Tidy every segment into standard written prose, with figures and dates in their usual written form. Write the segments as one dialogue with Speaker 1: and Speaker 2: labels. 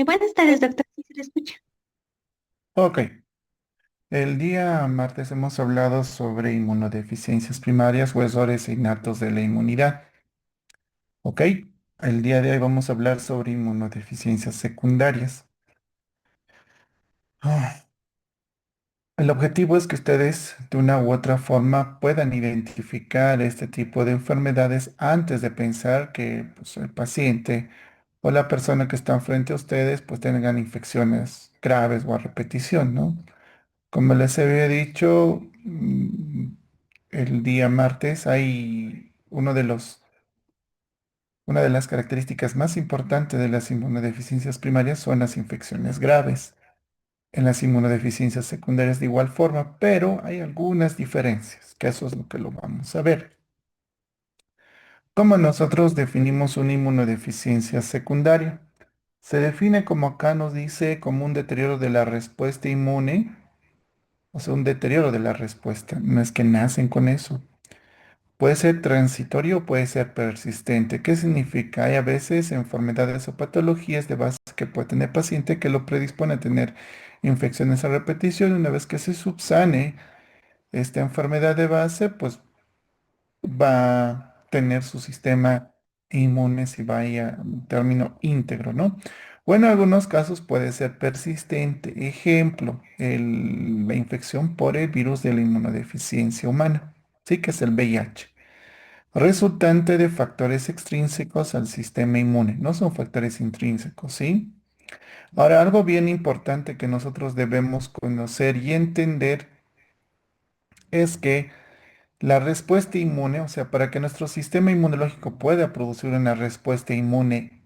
Speaker 1: Buenas tardes, doctor. ¿Sí se le escucha?
Speaker 2: Ok, el día martes hemos hablado sobre inmunodeficiencias primarias o errores innatos de la inmunidad. Ok, el día de hoy vamos a hablar sobre inmunodeficiencias secundarias. Ah, El objetivo es que ustedes de una u otra forma puedan identificar este tipo de enfermedades antes de pensar que pues, el paciente o la persona que está frente a ustedes pues tengan infecciones graves o a repetición, ¿no? Como les había dicho, el día martes hay una de las características más importantes de las inmunodeficiencias primarias son las infecciones graves. En las inmunodeficiencias secundarias de igual forma, pero hay algunas diferencias, que eso es lo que lo vamos a ver. ¿Cómo nosotros definimos una inmunodeficiencia secundaria? Se define como acá nos dice como un deterioro de la respuesta inmune, o sea, un deterioro de la respuesta. No es que nacen con eso. Puede ser transitorio o puede ser persistente. ¿Qué significa? Hay a veces enfermedades o patologías de base que puede tener paciente que lo predispone a tener infecciones a repetición. Una vez que se subsane esta enfermedad de base, pues va a tener su sistema inmune si vaya un término íntegro, ¿no? O en algunos casos puede ser persistente. Ejemplo, la infección por el virus de la inmunodeficiencia humana, sí que es el VIH resultante de factores extrínsecos al sistema inmune, no son factores intrínsecos, ¿sí? Ahora, algo bien importante que nosotros debemos conocer y entender es que la respuesta inmune, o sea, para que nuestro sistema inmunológico pueda producir una respuesta inmune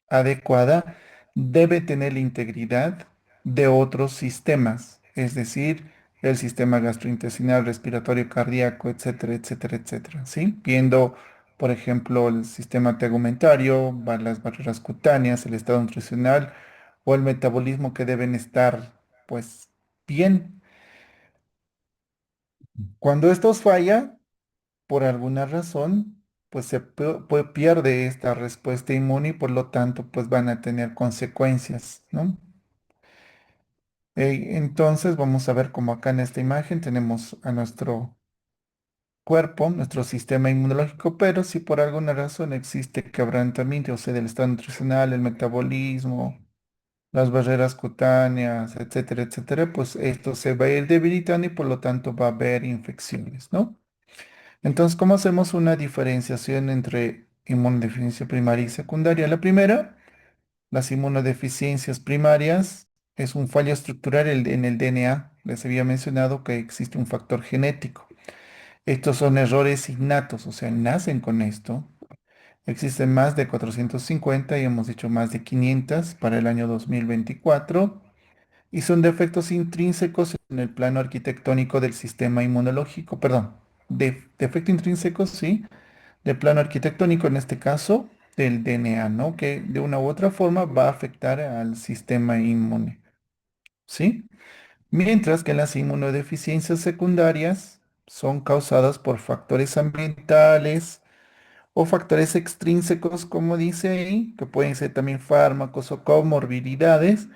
Speaker 2: adecuada debe tener la integridad de otros sistemas, es decir, el sistema gastrointestinal, respiratorio, cardíaco, etcétera, etcétera, etcétera, ¿sí? Viendo, por ejemplo, el sistema tegumentario, las barreras cutáneas, el estado nutricional o el metabolismo que deben estar, pues, bien. Cuando estos falla, por alguna razón, pues pierde esta respuesta inmune y por lo tanto, pues van a tener consecuencias, ¿no? Entonces, vamos a ver como acá en esta imagen tenemos a nuestro cuerpo, nuestro sistema inmunológico, pero si por alguna razón existe quebrantamiento, o sea, del estado nutricional, el metabolismo, las barreras cutáneas, etcétera, etcétera, pues esto se va a ir debilitando y por lo tanto va a haber infecciones, ¿no? Entonces, ¿cómo hacemos una diferenciación entre inmunodeficiencia primaria y secundaria? La primera, las inmunodeficiencias primarias es un fallo estructural en el DNA. Les había mencionado que existe un factor genético. Estos son errores innatos, o sea, nacen con esto. Existen más de 450 y hemos dicho más de 500 para el año 2024 y son defectos intrínsecos en el plano arquitectónico del sistema inmunológico, perdón, defecto intrínseco, sí, del plano arquitectónico, en este caso del DNA, ¿no? Que de una u otra forma va a afectar al sistema inmune, ¿sí? Mientras que las inmunodeficiencias secundarias son causadas por factores ambientales o factores extrínsecos, como dice ahí, que pueden ser también fármacos o comorbilidades,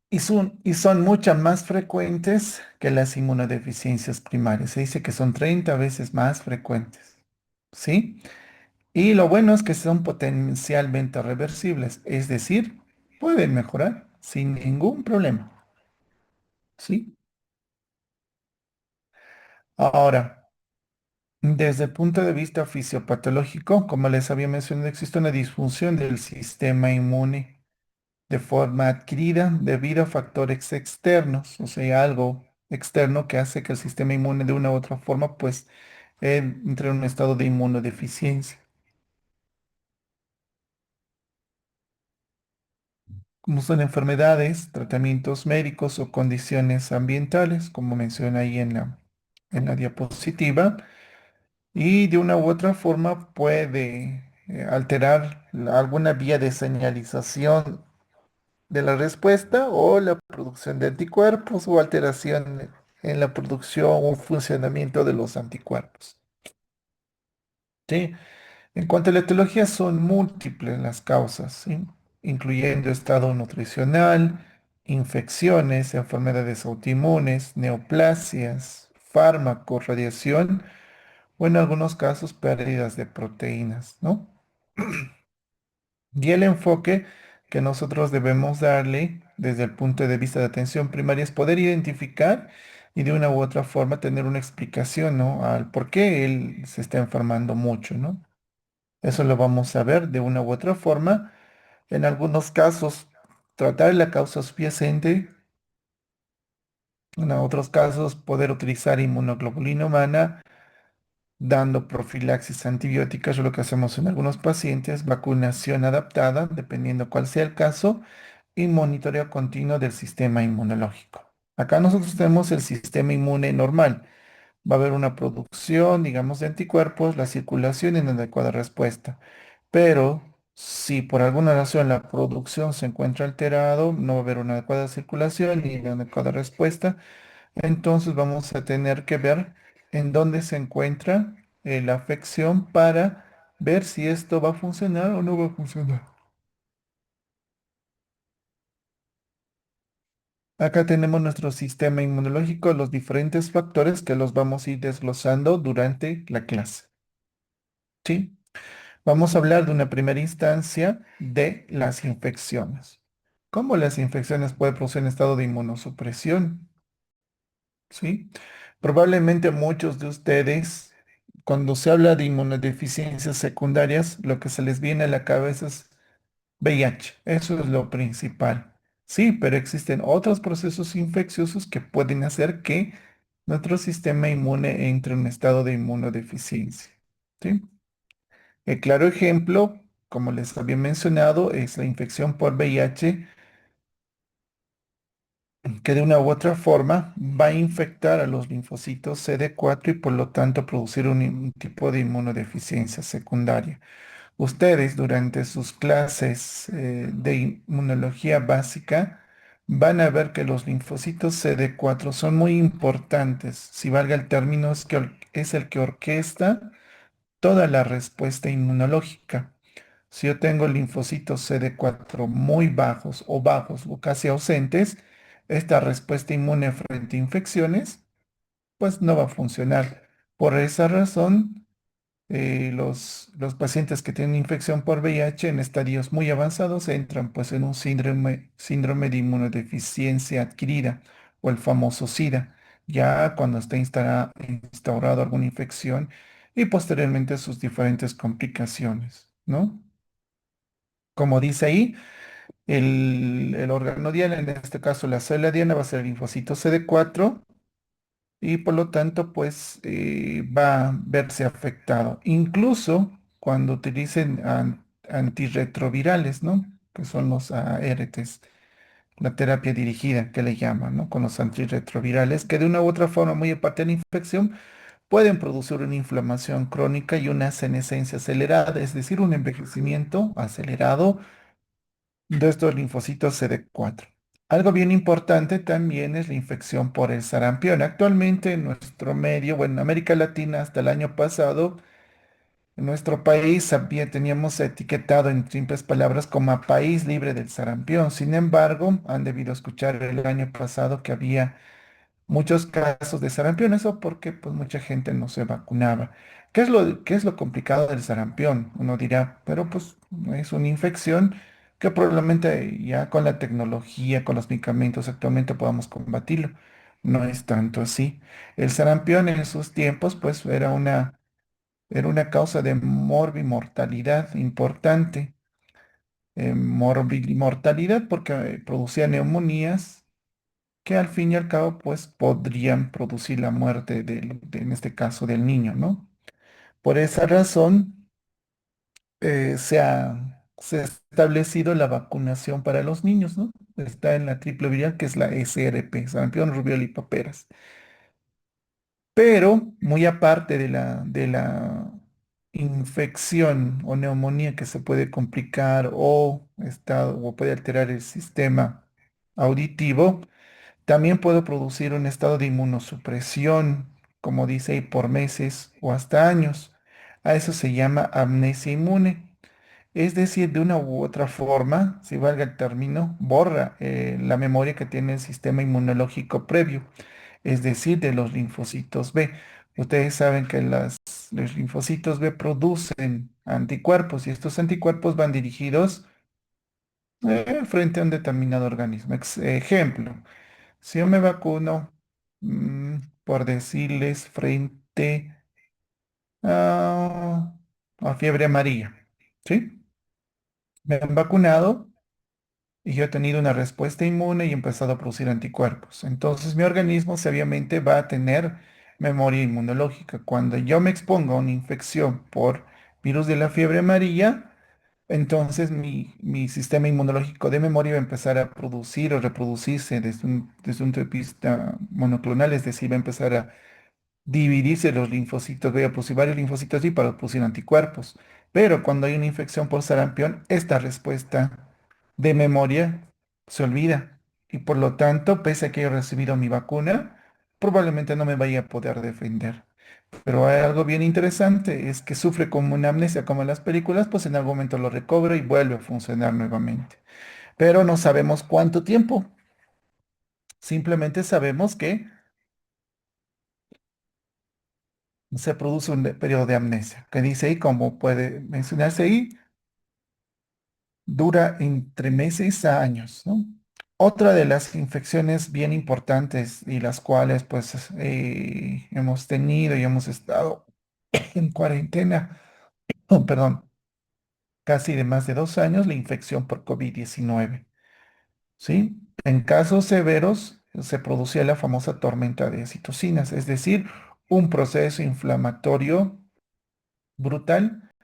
Speaker 2: y son muchas más frecuentes que las inmunodeficiencias primarias. Se dice que son 30 veces más frecuentes, ¿sí? Y lo bueno es que son potencialmente reversibles, es decir, pueden mejorar sin ningún problema, ¿sí? Ahora, desde el punto de vista fisiopatológico, como les había mencionado, existe una disfunción del sistema inmune de forma adquirida debido a factores externos, o sea, algo externo que hace que el sistema inmune de una u otra forma, pues, entre en un estado de inmunodeficiencia. Como son enfermedades, tratamientos médicos o condiciones ambientales, como menciona ahí en la diapositiva, y de una u otra forma puede alterar alguna vía de señalización de la respuesta o la producción de anticuerpos o alteración en la producción o funcionamiento de los anticuerpos. ¿Sí? En cuanto a la etiología, son múltiples las causas, ¿sí? Incluyendo estado nutricional, infecciones, enfermedades autoinmunes, neoplasias, fármacos, radiación o en algunos casos pérdidas de proteínas, ¿no? Y el enfoque que nosotros debemos darle desde el punto de vista de atención primaria es poder identificar y de una u otra forma tener una explicación, ¿no? Al por qué él se está enfermando mucho, ¿no? Eso lo vamos a ver de una u otra forma. En algunos casos, tratar la causa subyacente. En otros casos, poder utilizar inmunoglobulina humana, dando profilaxis antibiótica, es lo que hacemos en algunos pacientes, vacunación adaptada, dependiendo cuál sea el caso, y monitoreo continuo del sistema inmunológico. Acá nosotros tenemos el sistema inmune normal. Va a haber una producción, digamos, de anticuerpos, la circulación en adecuada respuesta. Pero si por alguna razón la producción se encuentra alterado, no va a haber una adecuada circulación ni una adecuada respuesta, entonces vamos a tener que ver en dónde se encuentra la afección para ver si esto va a funcionar o no va a funcionar. Acá tenemos nuestro sistema inmunológico, los diferentes factores que los vamos a ir desglosando durante la clase. ¿Sí? Vamos a hablar de una primera instancia de las infecciones. ¿Cómo las infecciones pueden producir un estado de inmunosupresión? ¿Sí? Probablemente muchos de ustedes, cuando se habla de inmunodeficiencias secundarias, lo que se les viene a la cabeza es VIH. Eso es lo principal. Sí, pero existen otros procesos infecciosos que pueden hacer que nuestro sistema inmune entre en un estado de inmunodeficiencia. ¿Sí? El claro ejemplo, como les había mencionado, es la infección por VIH, que de una u otra forma va a infectar a los linfocitos CD4 y por lo tanto producir un tipo de inmunodeficiencia secundaria. Ustedes durante sus clases de inmunología básica van a ver que los linfocitos CD4 son muy importantes. Si valga el término, es el que orquesta toda la respuesta inmunológica. Si yo tengo linfocitos CD4 muy bajos o casi ausentes, esta respuesta inmune frente a infecciones, pues no va a funcionar. Por esa razón, los pacientes que tienen infección por VIH en estadios muy avanzados entran pues en un síndrome de inmunodeficiencia adquirida o el famoso SIDA, ya cuando está instaurado alguna infección y posteriormente sus diferentes complicaciones, ¿no? Como dice ahí, el órgano diana, en este caso la célula diana, va a ser el linfocito CD4 y por lo tanto, pues va a verse afectado. Incluso cuando utilicen antirretrovirales, ¿no? Que son los ARTs, la terapia dirigida que le llaman, ¿no? Con los antirretrovirales, que de una u otra forma, muy aparte de la infección, pueden producir una inflamación crónica y una senescencia acelerada, es decir, un envejecimiento acelerado de estos linfocitos CD4. Algo bien importante también es la infección por el sarampión. Actualmente en nuestro medio, bueno, en América Latina hasta el año pasado, en nuestro país teníamos etiquetado en simples palabras como a país libre del sarampión. Sin embargo, han debido escuchar el año pasado que había muchos casos de sarampión, eso porque pues mucha gente no se vacunaba. ¿Qué es lo complicado del sarampión? Uno dirá, pero pues es una infección que probablemente ya con la tecnología, con los medicamentos actualmente podamos combatirlo. No es tanto así. El sarampión en sus tiempos pues era una causa de morbimortalidad importante. Morbimortalidad porque producía neumonías que al fin y al cabo pues podrían producir la muerte en este caso del niño, ¿no? Por esa razón se ha establecido la vacunación para los niños, ¿no? Está en la triple viral que es la SRP, sarampión, rubiola y paperas. Pero muy aparte de la infección o neumonía que se puede complicar o puede alterar el sistema auditivo, también puedo producir un estado de inmunosupresión, como dice ahí, por meses o hasta años. A eso se llama amnesia inmune. Es decir, de una u otra forma, si valga el término, borra la memoria que tiene el sistema inmunológico previo, es decir, de los linfocitos B. Ustedes saben que los linfocitos B producen anticuerpos y estos anticuerpos van dirigidos frente a un determinado organismo. Ejemplo, si yo me vacuno, por decirles, frente a, a fiebre amarilla, ¿sí? Me han vacunado y yo he tenido una respuesta inmune y he empezado a producir anticuerpos. Entonces mi organismo sabiamente va a tener memoria inmunológica. Cuando yo me expongo a una infección por virus de la fiebre amarilla, entonces mi sistema inmunológico de memoria va a empezar a producir o reproducirse desde un punto de vista monoclonal, es decir, va a empezar a dividirse los linfocitos, voy a producir varios linfocitos y para producir anticuerpos. Pero cuando hay una infección por sarampión, esta respuesta de memoria se olvida. Y por lo tanto, pese a que he recibido mi vacuna, probablemente no me vaya a poder defender. Pero hay algo bien interesante, es que sufre como una amnesia, como en las películas, pues en algún momento lo recobra y vuelve a funcionar nuevamente. Pero no sabemos cuánto tiempo. Simplemente sabemos que se produce un periodo de amnesia, que dice ahí, como puede mencionarse ahí, dura entre meses a años, ¿no? Otra de las infecciones bien importantes y las cuales pues hemos tenido y hemos estado en cuarentena, perdón, casi de más de 2 años, la infección por COVID-19, ¿sí? En casos severos se producía la famosa tormenta de citocinas, es decir, un proceso inflamatorio brutal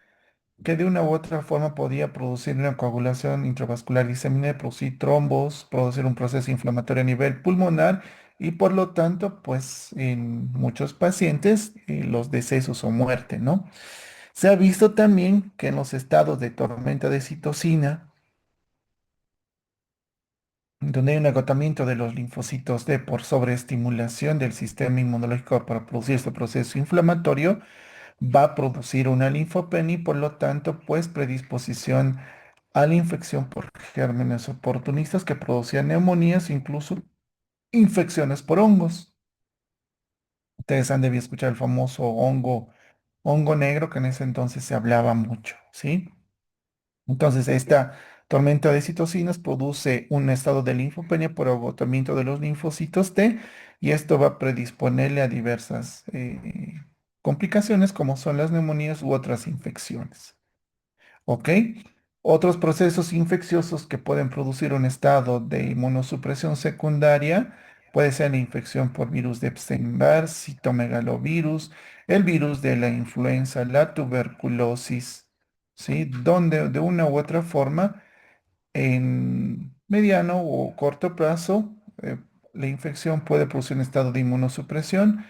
Speaker 2: que de una u otra forma podía producir una coagulación intravascular diseminada, producir trombos, producir un proceso inflamatorio a nivel pulmonar y por lo tanto, pues en muchos pacientes los decesos o muerte, ¿no? Se ha visto también que en los estados de tormenta de citocina, donde hay un agotamiento de los linfocitos D por sobreestimulación del sistema inmunológico para producir este proceso inflamatorio, va a producir una linfopenia y por lo tanto, pues predisposición a la infección por gérmenes oportunistas que producían neumonías, incluso infecciones por hongos. Ustedes han debido escuchar el famoso hongo negro que en ese entonces se hablaba mucho, ¿sí? Entonces, esta tormenta de citocinas produce un estado de linfopenia por agotamiento de los linfocitos T y esto va a predisponerle a diversas complicaciones como son las neumonías u otras infecciones. ¿Ok? Otros procesos infecciosos que pueden producir un estado de inmunosupresión secundaria puede ser la infección por virus de Epstein-Barr, citomegalovirus, el virus de la influenza, la tuberculosis, ¿sí? Donde de una u otra forma, en mediano o corto plazo, la infección puede producir un estado de inmunosupresión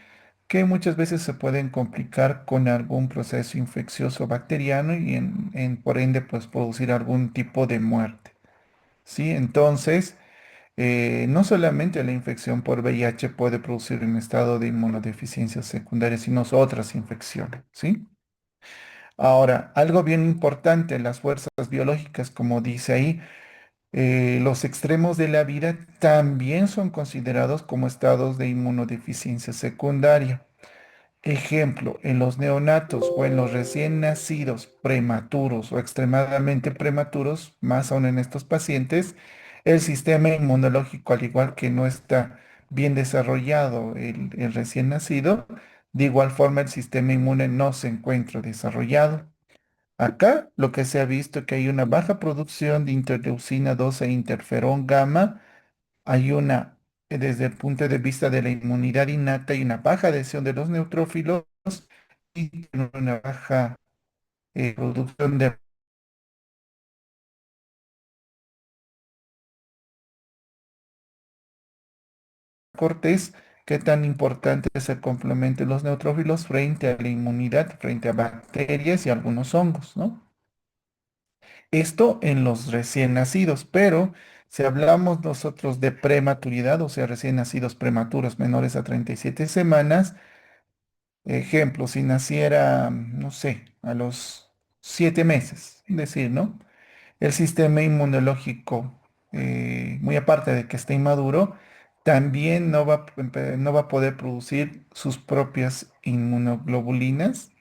Speaker 2: que muchas veces se pueden complicar con algún proceso infeccioso bacteriano y por ende pues producir algún tipo de muerte. ¿Sí? Entonces, no solamente la infección por VIH puede producir un estado de inmunodeficiencia secundaria, sino otras infecciones. ¿Sí? Ahora, algo bien importante, las fuerzas biológicas, como dice ahí, los extremos de la vida también son considerados como estados de inmunodeficiencia secundaria. Ejemplo, en los neonatos o en los recién nacidos prematuros o extremadamente prematuros, más aún en estos pacientes, el sistema inmunológico, al igual que no está bien desarrollado el recién nacido, de igual forma el sistema inmune no se encuentra desarrollado. Acá lo que se ha visto es que hay una baja producción de interleucina 2 e interferón gamma, hay desde el punto de vista de la inmunidad innata, y una baja adhesión de los neutrófilos y una baja producción de cortés. ¿Qué tan importante es el complemento de los neutrófilos frente a la inmunidad, frente a bacterias y algunos hongos, ¿no? Esto en los recién nacidos, pero si hablamos nosotros de prematuridad, o sea, recién nacidos prematuros menores a 37 semanas, Ejemplo, si naciera, no sé, a los 7 meses, decir, ¿no? El sistema inmunológico, muy aparte de que esté inmaduro, también no va a poder producir sus propias inmunoglobulinas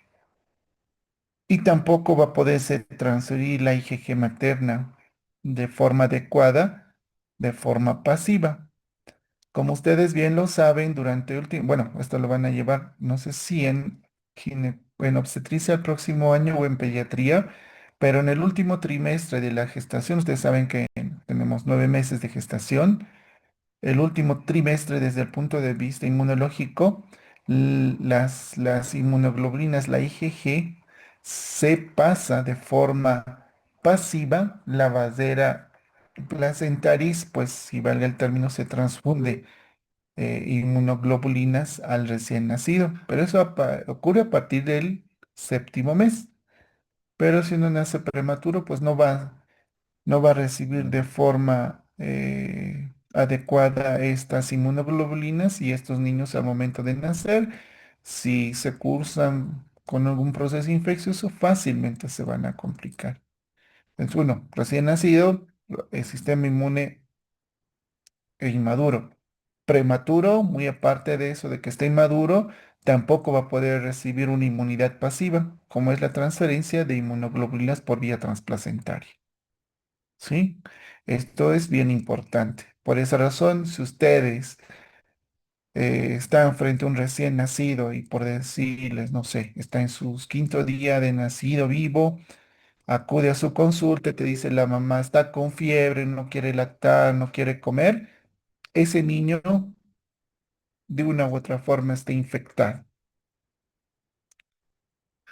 Speaker 2: y tampoco va a poderse transferir la IgG materna de forma adecuada, de forma pasiva. Como ustedes bien lo saben, durante el último, bueno, esto lo van a llevar, no sé si en obstetricia el próximo año o en pediatría, pero en el último trimestre de la gestación, ustedes saben que tenemos 9 meses de gestación, el último trimestre desde el punto de vista inmunológico, las inmunoglobulinas, la IgG, se pasa de forma pasiva, la barrera placentaris, pues si valga el término, se transfunde inmunoglobulinas al recién nacido, pero eso ocurre a partir del séptimo mes. Pero si uno nace prematuro, pues no va a recibir de forma adecuada estas inmunoglobulinas y estos niños al momento de nacer, si se cursan con algún proceso infeccioso, fácilmente se van a complicar. Entonces, uno, recién nacido, el sistema inmune inmaduro. Prematuro, muy aparte de eso, de que esté inmaduro, tampoco va a poder recibir una inmunidad pasiva, como es la transferencia de inmunoglobulinas por vía transplacentaria. ¿Sí? Esto es bien importante. Por esa razón, si ustedes están frente a un recién nacido y por decirles, no sé, está en su quinto día de nacido vivo, acude a su consulta, te dice la mamá está con fiebre, no quiere lactar, no quiere comer, ese niño de una u otra forma está infectado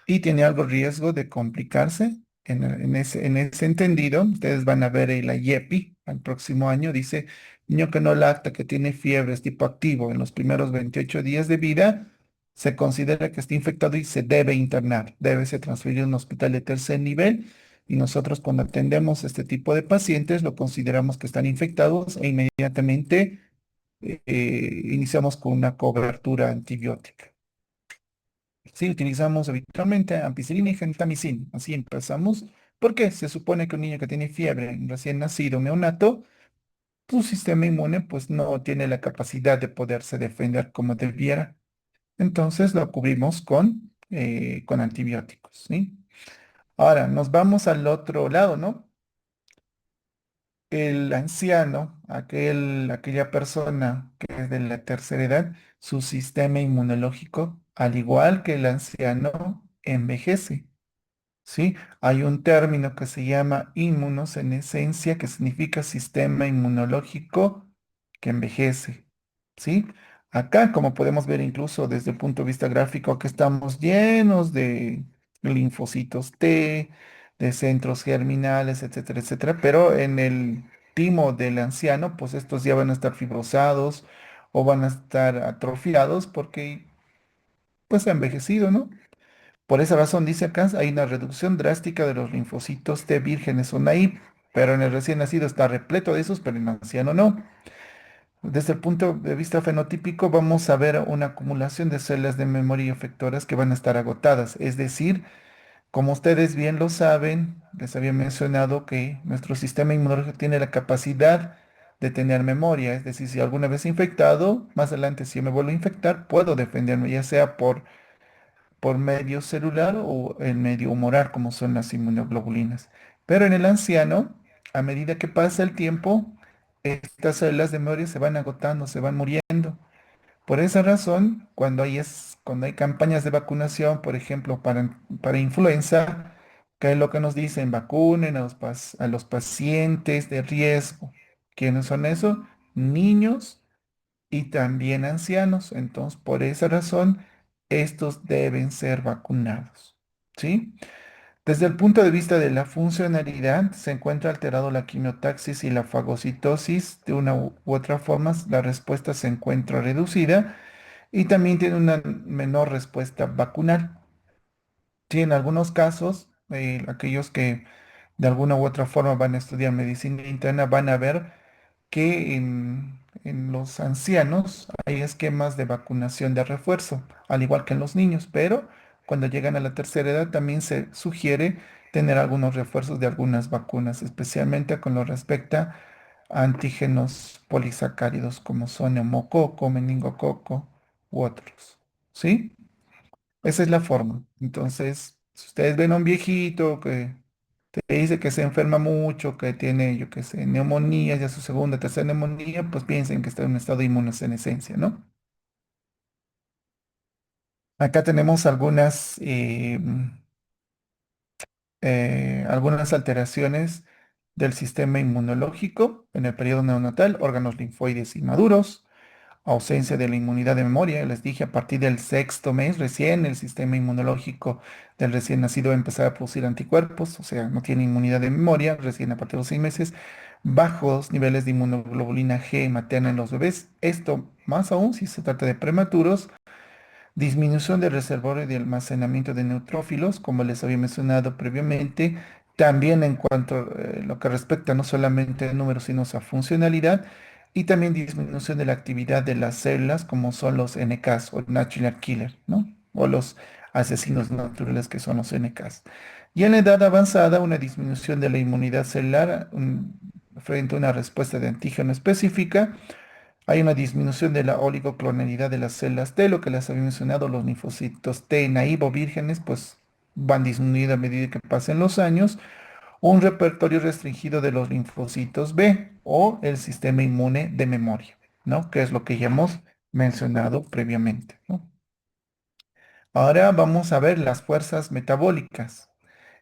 Speaker 2: y tiene algo riesgo de complicarse. En ese entendido, ustedes van a ver la IEPI al próximo año, dice, niño que no lacta, que tiene fiebres tipo activo en los primeros 28 días de vida, se considera que está infectado y se debe internar, debe ser transferido a un hospital de tercer nivel. Y nosotros cuando atendemos este tipo de pacientes, lo consideramos que están infectados e inmediatamente iniciamos con una cobertura antibiótica. Sí, utilizamos habitualmente ampicilina y gentamicin. Así empezamos, porque se supone que un niño que tiene fiebre, recién nacido, neonato, su sistema inmune pues no tiene la capacidad de poderse defender como debiera. Entonces lo cubrimos con antibióticos, ¿sí? Ahora, nos vamos al otro lado, ¿no? El anciano, aquella persona que es de la tercera edad, su sistema inmunológico, al igual que el anciano, envejece. ¿Sí? Hay un término que se llama inmunosenescencia, que significa sistema inmunológico que envejece. ¿Sí? Acá, como podemos ver incluso desde el punto de vista gráfico, que estamos llenos de linfocitos T, de centros germinales, etcétera, etcétera, pero en el timo del anciano, pues estos ya van a estar fibrosados o van a estar atrofiados porque pues ha envejecido, ¿no? Por esa razón, dice acá, hay una reducción drástica de los linfocitos T vírgenes o naive, pero en el recién nacido está repleto de esos, pero en el anciano no. Desde el punto de vista fenotípico, vamos a ver una acumulación de células de memoria efectoras que van a estar agotadas. Es decir, como ustedes bien lo saben, les había mencionado que nuestro sistema inmunológico tiene la capacidad de tener memoria. Es decir, si alguna vez infectado, más adelante si yo me vuelvo a infectar, puedo defenderme, ya sea por medio celular o en medio humoral, como son las inmunoglobulinas. Pero en el anciano, a medida que pasa el tiempo, estas células de memoria se van agotando, se van muriendo. Por esa razón, cuando hay campañas de vacunación, por ejemplo, para influenza, ¿qué es lo que nos dicen? Vacunen a los pacientes de riesgo. ¿Quiénes son esos? Niños y también ancianos. Entonces, por esa razón, estos deben ser vacunados. ¿Sí? Desde el punto de vista de la funcionalidad, se encuentra alterado la quimiotaxis y la fagocitosis. De una u otra forma, la respuesta se encuentra reducida y también tiene una menor respuesta vacunal. Sí, en algunos casos, aquellos que de alguna u otra forma van a estudiar medicina interna van a ver que en los ancianos hay esquemas de vacunación de refuerzo, al igual que en los niños, pero cuando llegan a la tercera edad también se sugiere tener algunos refuerzos de algunas vacunas, especialmente con lo respecta a antígenos polisacáridos como son neumococo, meningococo u otros. ¿Sí? Esa es la forma. Entonces, si ustedes ven a un viejito que te dice que se enferma mucho, que tiene, yo qué sé, neumonía, ya su segunda, tercera neumonía, pues piensen que está en un estado de inmunosenescencia, ¿no? Acá tenemos algunas alteraciones del sistema inmunológico en el periodo neonatal, órganos linfoides inmaduros, ausencia de la inmunidad de memoria. Les dije, a partir del sexto mes, recién el sistema inmunológico del recién nacido va a empezar a producir anticuerpos, o sea, no tiene inmunidad de memoria, recién a partir de los 6 meses. Bajos niveles de inmunoglobulina G materna en los bebés. Esto más aún si se trata de prematuros. Disminución del reservorio de almacenamiento de neutrófilos, como les había mencionado previamente. También en cuanto a lo que respecta no solamente al número, sino a su funcionalidad. Y también disminución de la actividad de las células, como son los NKs o Natural Killer, ¿no? O los asesinos naturales que son los NKs. Y en la edad avanzada, una disminución de la inmunidad celular frente a una respuesta de antígeno específica. Hay una disminución de la oligoclonalidad de las células T, lo que les había mencionado, los linfocitos T naivo vírgenes, pues van disminuyendo a medida que pasen los años. Un repertorio restringido de los linfocitos B o el sistema inmune de memoria, ¿no? Que es lo que ya hemos mencionado previamente, ¿no? Ahora vamos a ver las fuerzas metabólicas.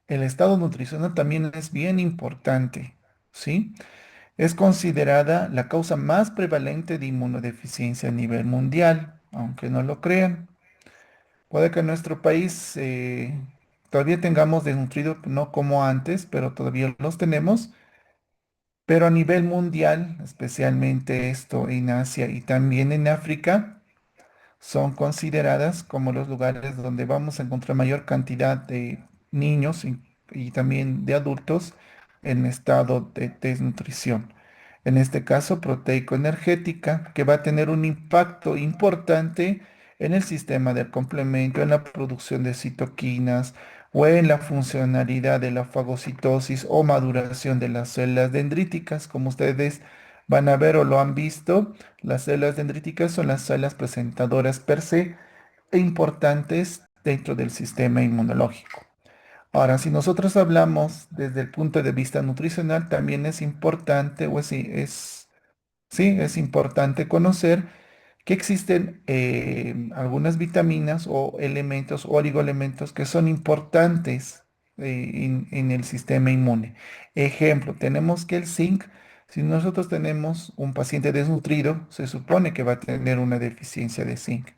Speaker 2: El estado nutricional también es bien importante, ¿sí? Es considerada la causa más prevalente de inmunodeficiencia a nivel mundial, aunque no lo crean. Puede que en nuestro país todavía tengamos desnutrido, no como antes, pero todavía los tenemos. Pero a nivel mundial, especialmente esto en Asia y también en África, son consideradas como los lugares donde vamos a encontrar mayor cantidad de niños y también de adultos en estado de desnutrición. En este caso, proteico-energética, que va a tener un impacto importante en el sistema del complemento, en la producción de citoquinas o en la funcionalidad de la fagocitosis o maduración de las células dendríticas, como ustedes van a ver o lo han visto. Las células dendríticas son las células presentadoras per se e importantes dentro del sistema inmunológico. Ahora, si nosotros hablamos desde el punto de vista nutricional, también es importante, sí, es importante conocer que existen algunas vitaminas o elementos o oligoelementos que son importantes en el sistema inmune. Ejemplo, tenemos que el zinc, si nosotros tenemos un paciente desnutrido, se supone que va a tener una deficiencia de zinc.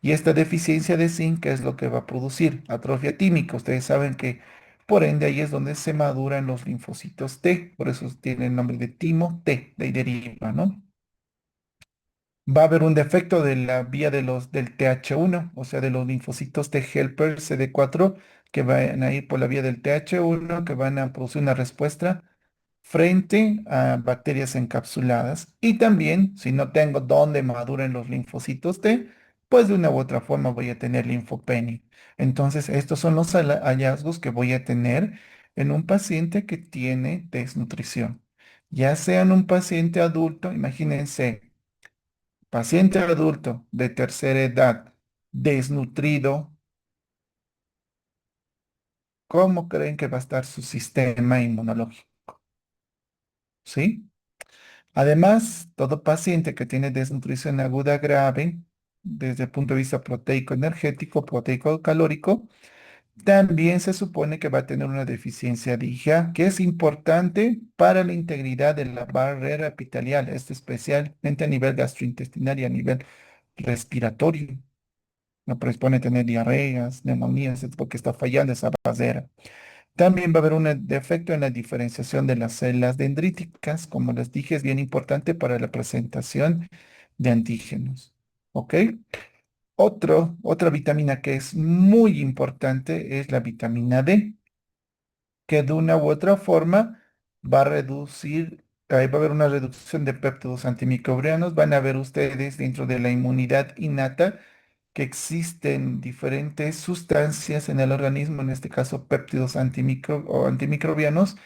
Speaker 2: Y esta deficiencia de zinc es lo que va a producir atrofia tímica. Ustedes saben que por ende ahí es donde se maduran los linfocitos T, por eso tiene el nombre de timo T, de ahí deriva, ¿no? Va a haber un defecto de la vía del TH1, o sea, de los linfocitos T helper CD4 que van a ir por la vía del TH1, que van a producir una respuesta frente a bacterias encapsuladas. Y también, si no tengo dónde maduran los linfocitos T, pues de una u otra forma voy a tener linfopenia. Entonces, estos son los hallazgos que voy a tener en un paciente que tiene desnutrición. Ya sea en un paciente adulto, imagínense. Paciente adulto de tercera edad, desnutrido, ¿cómo creen que va a estar su sistema inmunológico? ¿Sí? Además, todo paciente que tiene desnutrición aguda grave, desde el punto de vista proteico energético, proteico calórico, también se supone que va a tener una deficiencia de IgA, que es importante para la integridad de la barrera epitelial, esto especialmente a nivel gastrointestinal y a nivel respiratorio. No predispone a tener diarreas, neumonías, es porque está fallando esa barrera. También va a haber un defecto en la diferenciación de las células dendríticas. Como les dije, es bien importante para la presentación de antígenos. ¿Ok? Otra vitamina que es muy importante es la vitamina D, que de una u otra forma va a reducir ahí va a haber una reducción de péptidos antimicrobianos. Van a ver ustedes dentro de la inmunidad innata que existen diferentes sustancias en el organismo, en este caso péptidos o antimicrobianos,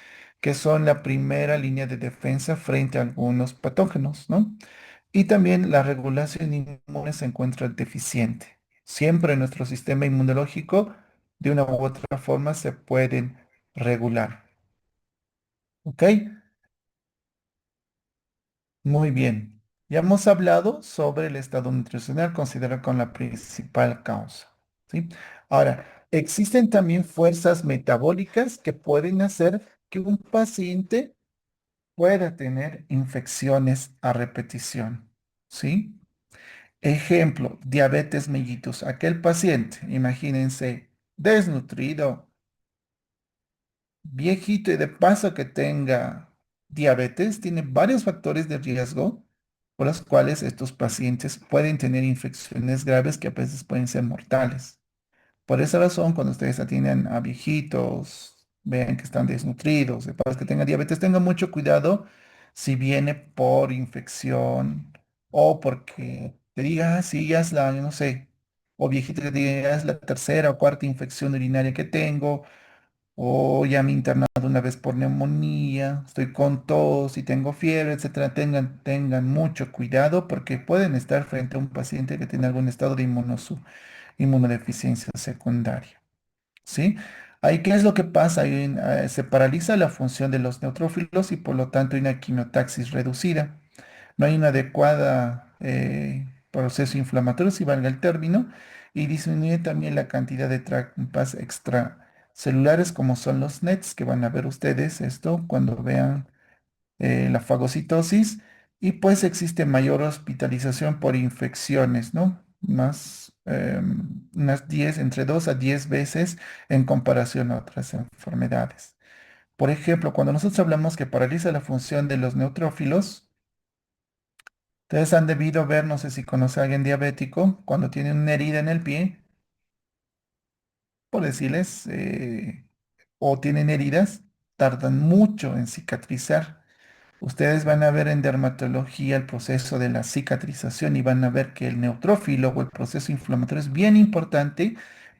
Speaker 2: que son la primera línea de defensa frente a algunos patógenos, ¿no? Y también la regulación inmune se encuentra deficiente. Siempre nuestro sistema inmunológico, de una u otra forma, se pueden regular. ¿Ok? Muy bien. Ya hemos hablado sobre el estado nutricional considerado como la principal causa. ¿Sí? Ahora, existen también fuerzas metabólicas que pueden hacer que un paciente pueda tener infecciones a repetición. ¿Sí? Ejemplo, diabetes mellitus. Aquel paciente, imagínense, desnutrido, viejito y de paso que tenga diabetes, tiene varios factores de riesgo por los cuales estos pacientes pueden tener infecciones graves que a veces pueden ser mortales. Por esa razón, cuando ustedes atienden a viejitos, vean que están desnutridos, de paso que tengan diabetes, tengan mucho cuidado si viene por infección o porque te diga, "Ah, sí, ya es la, yo no sé, o viejito que te diga, "Ya es la tercera o cuarta infección urinaria que tengo, o ya me he internado una vez por neumonía, estoy con tos y tengo fiebre, etcétera. Tengan mucho cuidado porque pueden estar frente a un paciente que tiene algún estado de inmunodeficiencia secundaria. ¿Sí? Ahí, ¿qué es lo que pasa? Se paraliza la función de los neutrófilos y por lo tanto hay una quimiotaxis reducida. No hay una adecuada proceso inflamatorio, si valga el término, y disminuye también la cantidad de trampas extracelulares como son los NETs, que van a ver ustedes esto cuando vean la fagocitosis, y pues existe mayor hospitalización por infecciones, ¿no? Unas 10 entre 2 a 10 veces en comparación a otras enfermedades. Por ejemplo, cuando nosotros hablamos que paraliza la función de los neutrófilos, ustedes han debido ver, no sé si conoce a alguien diabético, cuando tiene una herida en el pie, por decirles, o tienen heridas, tardan mucho en cicatrizar. Ustedes van a ver en dermatología el proceso de la cicatrización y van a ver que el neutrófilo o el proceso inflamatorio es bien importante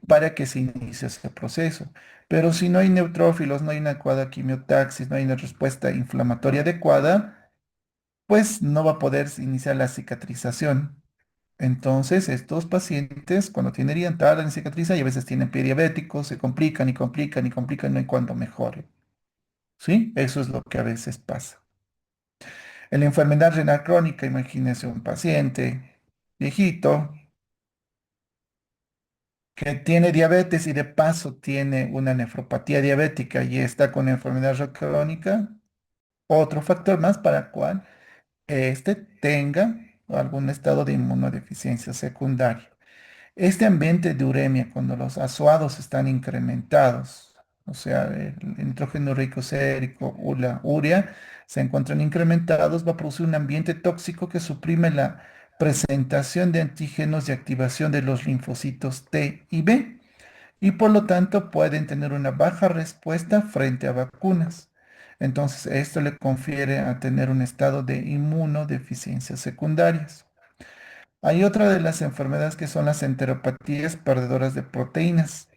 Speaker 2: para que se inicie ese proceso. Pero si no hay neutrófilos, no hay una adecuada quimiotaxis, no hay una respuesta inflamatoria adecuada, pues no va a poder iniciar la cicatrización. Entonces, estos pacientes, cuando tienen herida, tardan en cicatrizar y a veces tienen pie diabético, se complican y complican y complican, no hay cuando mejore. ¿Sí? Eso es lo que a veces pasa. En la enfermedad renal crónica, imagínese un paciente viejito que tiene diabetes y de paso tiene una nefropatía diabética y está con enfermedad renal crónica, otro factor más para cual este tenga algún estado de inmunodeficiencia secundaria. Este ambiente de uremia, cuando los azuados están incrementados, o sea, el nitrógeno rico sérico o la urea se encuentran incrementados, va a producir un ambiente tóxico que suprime la presentación de antígenos y activación de los linfocitos T y B, y por lo tanto pueden tener una baja respuesta frente a vacunas. Entonces, esto le confiere a tener un estado de inmunodeficiencias secundarias. Hay otra de las enfermedades que son las enteropatías perdedoras de proteínas.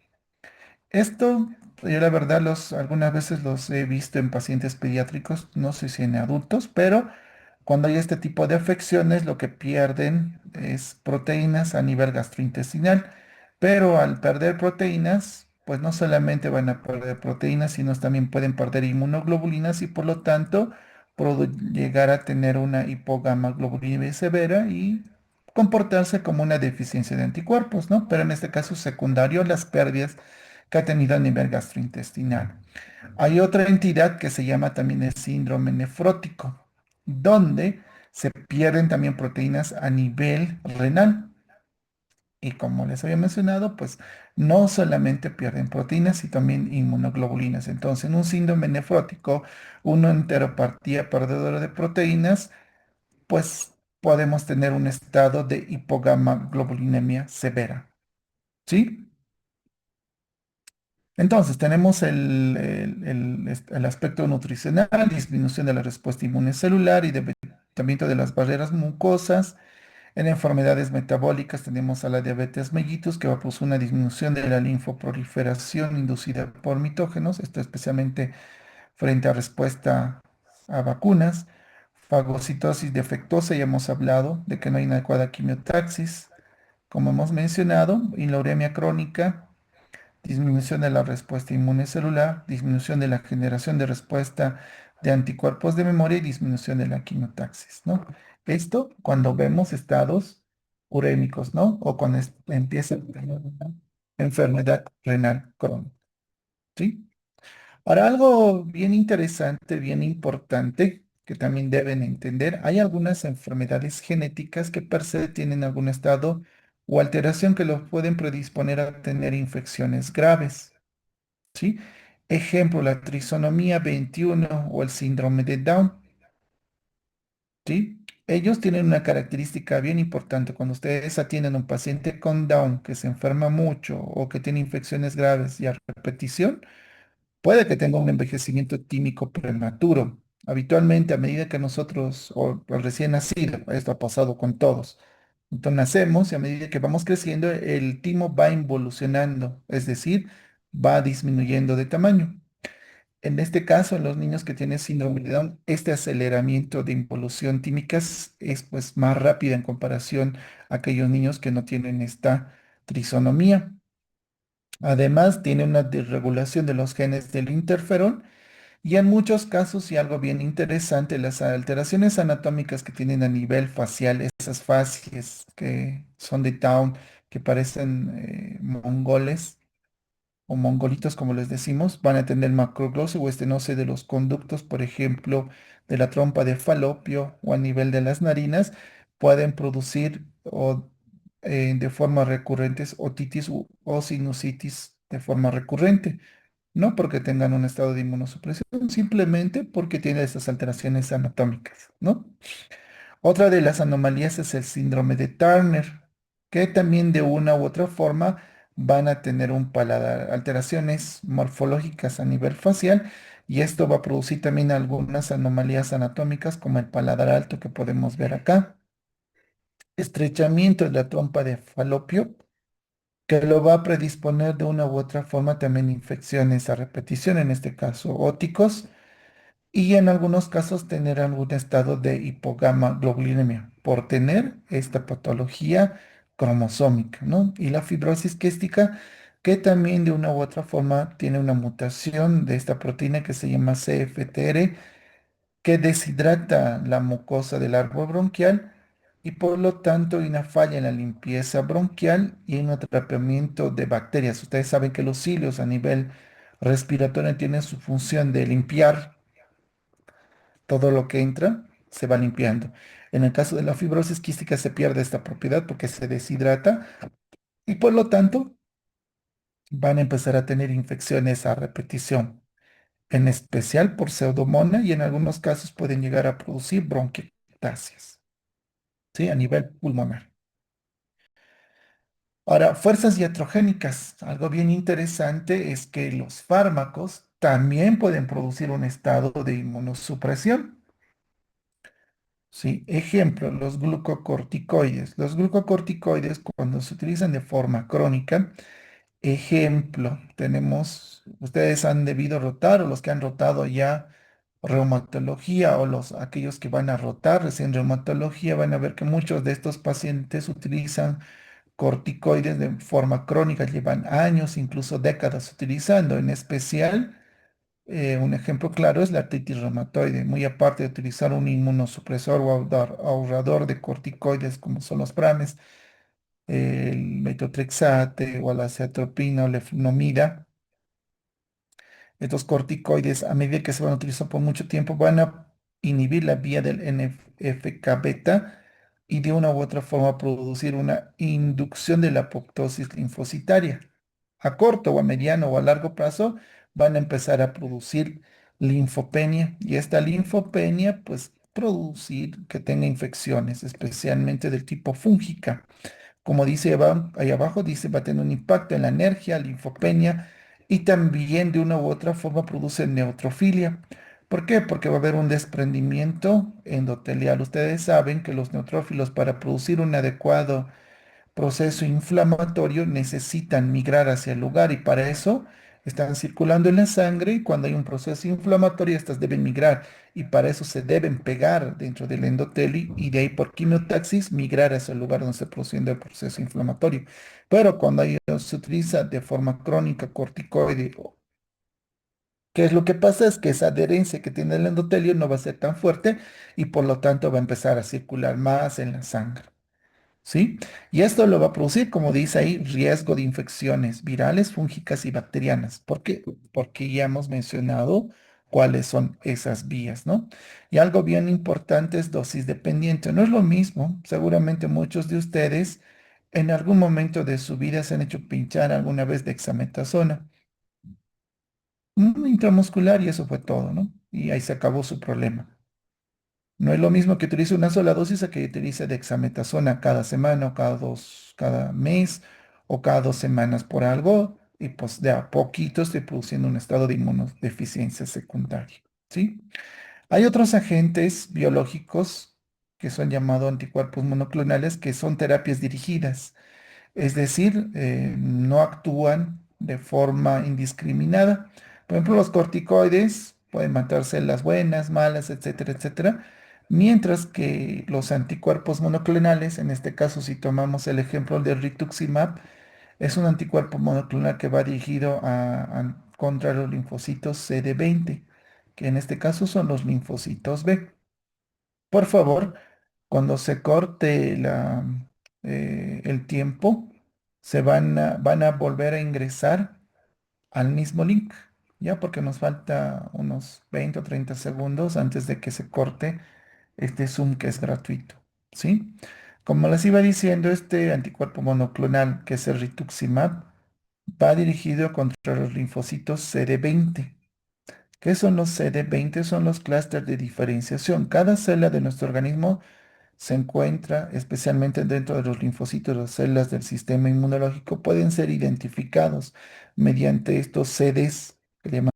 Speaker 2: Esto, yo la verdad, algunas veces los he visto en pacientes pediátricos, no sé si en adultos, pero cuando hay este tipo de afecciones, lo que pierden es proteínas a nivel gastrointestinal. Pero al perder proteínas, pues no solamente van a perder proteínas, sino también pueden perder inmunoglobulinas y por lo tanto llegar a tener una hipogamaglobulinemia severa y comportarse como una deficiencia de anticuerpos, ¿no? Pero en este caso secundario, las pérdidas que ha tenido a nivel gastrointestinal. Hay otra entidad que se llama también el síndrome nefrótico, donde se pierden también proteínas a nivel renal. Y como les había mencionado, pues no solamente pierden proteínas, sino también inmunoglobulinas. Entonces, en un síndrome nefrótico, una enteropatía perdedora de proteínas, pues podemos tener un estado de hipogamaglobulinemia severa. ¿Sí? Entonces, tenemos el aspecto nutricional, disminución de la respuesta inmune celular y debilitamiento de las barreras mucosas. En enfermedades metabólicas tenemos a la diabetes mellitus, que va a producir una disminución de la linfoproliferación inducida por mitógenos, esto especialmente frente a respuesta a vacunas. Fagocitosis defectuosa, ya hemos hablado de que no hay una adecuada quimiotaxis, como hemos mencionado, y la uremia crónica, disminución de la respuesta inmune celular, disminución de la generación de respuesta de anticuerpos de memoria y disminución de la quimiotaxis, ¿no? Esto cuando vemos estados urémicos, ¿no? O cuando empieza a tener una enfermedad renal crónica, ¿sí? Ahora, algo bien interesante, bien importante, que también deben entender, hay algunas enfermedades genéticas que per se tienen algún estado o alteración que los pueden predisponer a tener infecciones graves. ¿Sí? Ejemplo, la trisonomía 21 o el síndrome de Down, ¿sí? Ellos tienen una característica bien importante. Cuando ustedes atienden a un paciente con Down que se enferma mucho o que tiene infecciones graves y a repetición, puede que tenga un envejecimiento químico prematuro. Habitualmente, a medida que nosotros, o el recién nacido, esto ha pasado con todos, entonces nacemos y a medida que vamos creciendo, el timo va involucionando, es decir, va disminuyendo de tamaño. En este caso, en los niños que tienen síndrome de Down, este aceleramiento de involución tímica es, pues más rápida en comparación a aquellos niños que no tienen esta trisonomía. Además, tiene una desregulación de los genes del interferón y en muchos casos, y algo bien interesante, las alteraciones anatómicas que tienen a nivel facial, esas facies que son de Down, que parecen mongoles, o mongolitos, como les decimos, van a tener macroglosia o estenose de los conductos, por ejemplo, de la trompa de falopio o a nivel de las narinas, pueden producir de forma recurrentes otitis o sinusitis de forma recurrente. No porque tengan un estado de inmunosupresión, simplemente porque tienen estas alteraciones anatómicas, ¿no? Otra de las anomalías es el síndrome de Turner, que también de una u otra forma van a tener un paladar, alteraciones morfológicas a nivel facial, y esto va a producir también algunas anomalías anatómicas como el paladar alto que podemos ver acá, estrechamiento de la trompa de falopio, que lo va a predisponer de una u otra forma también infecciones a repetición, en este caso óticos, y en algunos casos tener algún estado de hipogamaglobulinemia por tener esta patología cromosómica, ¿no? Y la fibrosis quística, que también de una u otra forma tiene una mutación de esta proteína que se llama CFTR, que deshidrata la mucosa del árbol bronquial y por lo tanto hay una falla en la limpieza bronquial y en un atrapamiento de bacterias. Ustedes saben que los cilios a nivel respiratorio tienen su función de limpiar todo lo que entra, se va limpiando. En el caso de la fibrosis quística se pierde esta propiedad porque se deshidrata y por lo tanto van a empezar a tener infecciones a repetición, en especial por pseudomonas y en algunos casos pueden llegar a producir bronquiectasias, ¿sí? A nivel pulmonar. Ahora, fuerzas iatrogénicas. Algo bien interesante es que los fármacos también pueden producir un estado de inmunosupresión. Sí, ejemplo, los glucocorticoides. Los glucocorticoides, cuando se utilizan de forma crónica, ejemplo, tenemos, ustedes han debido rotar o los que han rotado ya reumatología o aquellos que van a rotar recién reumatología van a ver que muchos de estos pacientes utilizan corticoides de forma crónica, llevan años, incluso décadas utilizando, en especial. Un ejemplo claro es la artritis reumatoide. Muy aparte de utilizar un inmunosupresor o ahorrador de corticoides como son los prames, el metotrexate o la acetropina o leflunomida, estos corticoides, a medida que se van a utilizar por mucho tiempo, van a inhibir la vía del NF-κ beta y de una u otra forma producir una inducción de la apoptosis linfocitaria. A corto o a mediano o a largo plazo van a empezar a producir linfopenia y esta linfopenia pues producir que tenga infecciones, especialmente del tipo fúngica. Como dice ahí abajo, dice va a tener un impacto en la energía, linfopenia y también de una u otra forma produce neutrofilia. ¿Por qué? Porque va a haber un desprendimiento endotelial. Ustedes saben que los neutrófilos para producir un adecuado proceso inflamatorio necesitan migrar hacia el lugar y para eso están circulando en la sangre y cuando hay un proceso inflamatorio estas deben migrar y para eso se deben pegar dentro del endotelio y de ahí por quimiotaxis migrar hacia el lugar donde se produciendo el proceso inflamatorio. Pero cuando se utiliza de forma crónica corticoide, ¿qué es lo que pasa? Es que esa adherencia que tiene el endotelio no va a ser tan fuerte y por lo tanto va a empezar a circular más en la sangre. ¿Sí? Y esto lo va a producir, como dice ahí, riesgo de infecciones virales, fúngicas y bacterianas. ¿Por qué? Porque ya hemos mencionado cuáles son esas vías, ¿no? Y algo bien importante es dosis dependiente. No es lo mismo, seguramente muchos de ustedes en algún momento de su vida se han hecho pinchar alguna vez dexametasona, intramuscular y eso fue todo, ¿no? Y ahí se acabó su problema. No es lo mismo que utilice una sola dosis a que utilice dexametasona cada semana o cada mes o cada 2 semanas por algo y pues de a poquito estoy produciendo un estado de inmunodeficiencia secundaria, ¿sí? Hay otros agentes biológicos que son llamados anticuerpos monoclonales que son terapias dirigidas. Es decir, no actúan de forma indiscriminada. Por ejemplo, los corticoides pueden matar células buenas, malas, etcétera, etcétera. Mientras que los anticuerpos monoclonales, en este caso si tomamos el ejemplo de rituximab, es un anticuerpo monoclonal que va dirigido contra los linfocitos CD20, que en este caso son los linfocitos B. Por favor, cuando se corte el tiempo, van a volver a ingresar al mismo link, ya porque nos falta unos 20 o 30 segundos antes de que se corte este Zoom que es gratuito, ¿sí? Como les iba diciendo, este anticuerpo monoclonal, que es el rituximab, va dirigido contra los linfocitos CD20. ¿Qué son los CD20? Son los clústeres de diferenciación. Cada célula de nuestro organismo se encuentra especialmente dentro de los linfocitos, las células del sistema inmunológico, pueden ser identificados mediante estos CDs que le llaman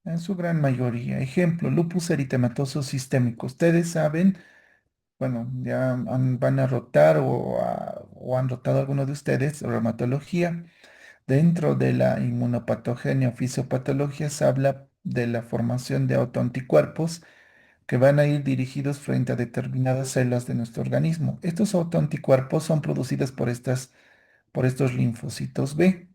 Speaker 2: en su gran mayoría. Ejemplo, lupus eritematoso sistémico. Ustedes saben, bueno, ya van a rotar o han rotado algunos de ustedes reumatología. Dentro de la inmunopatogenia o fisiopatología se habla de la formación de autoanticuerpos que van a ir dirigidos frente a determinadas células de nuestro organismo. Estos autoanticuerpos son producidos por estos linfocitos B,